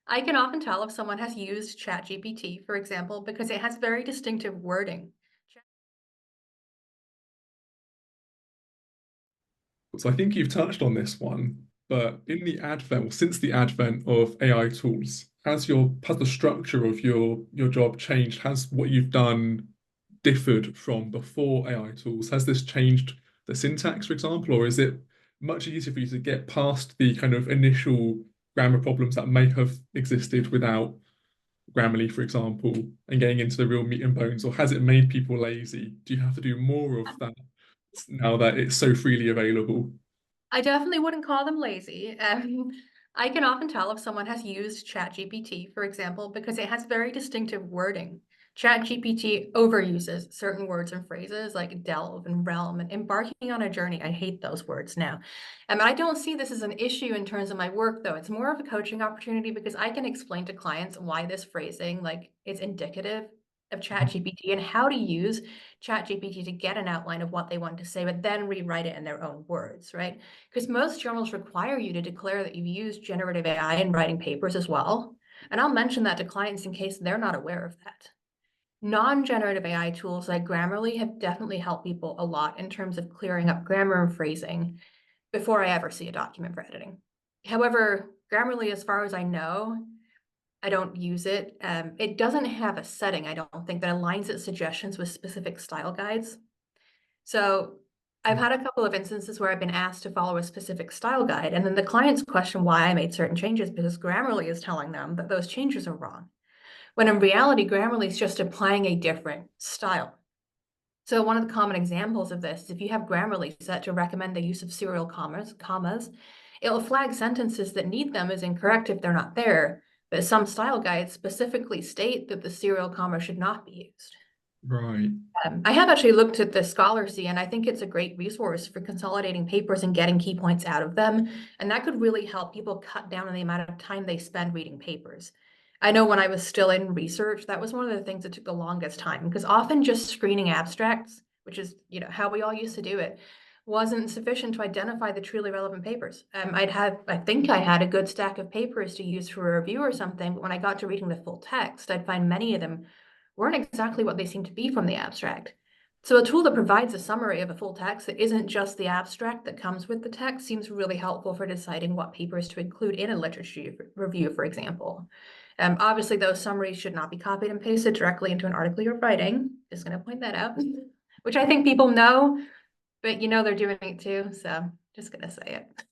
I can often tell if someone has used ChatGPT, for example, because it has very distinctive wording. So I think you've touched on this one, but in the advent, or since the advent of AI tools, has the structure of your job changed? Has what you've done differed from before AI tools? Has this changed the syntax, for example, or is it much easier for you to get past the kind of initial grammar problems that may have existed without Grammarly, for example, and getting into the real meat and bones, or has it made people lazy? Do you have to do more of that now that it's so freely available? I definitely wouldn't call them lazy. I can often tell if someone has used ChatGPT, for example, because it has very distinctive wording. ChatGPT overuses certain words and phrases like delve and realm and embarking on a journey. I hate those words now. I don't see this as an issue in terms of my work, though. It's more of a coaching opportunity because I can explain to clients why this phrasing, like, is indicative of ChatGPT and how to use ChatGPT to get an outline of what they want to say, but then rewrite it in their own words, right? Because most journals require you to declare that you've used generative AI in writing papers as well. And I'll mention that to clients in case they're not aware of that. Non-generative AI tools like Grammarly have definitely helped people a lot in terms of clearing up grammar and phrasing before I ever see a document for editing. However, Grammarly, as far as I know, I don't use it. It doesn't have a setting, I don't think, that aligns its suggestions with specific style guides. So I've had a couple of instances where I've been asked to follow a specific style guide, and then the clients question why I made certain changes because Grammarly is telling them that those changes are wrong. When in reality, Grammarly is just applying a different style. So one of the common examples of this is if you have Grammarly set to recommend the use of serial commas, it'll flag sentences that need them as incorrect if they're not there, but some style guides specifically state that the serial comma should not be used. Right. I have actually looked at the Scholarcy, and I think it's a great resource for consolidating papers and getting key points out of them. And that could really help people cut down on the amount of time they spend reading papers. I know when I was still in research, that was one of the things that took the longest time because often just screening abstracts, which is, how we all used to do it, wasn't sufficient to identify the truly relevant papers. I think I had a good stack of papers to use for a review or something, but when I got to reading the full text, I'd find many of them weren't exactly what they seem to be from the abstract. So a tool that provides a summary of a full text that isn't just the abstract that comes with the text seems really helpful for deciding what papers to include in a literature review, for example. Obviously, those summaries should not be copied and pasted directly into an article you're writing. Just going to point that out, which I think people know, but they're doing it too. So just going to say it.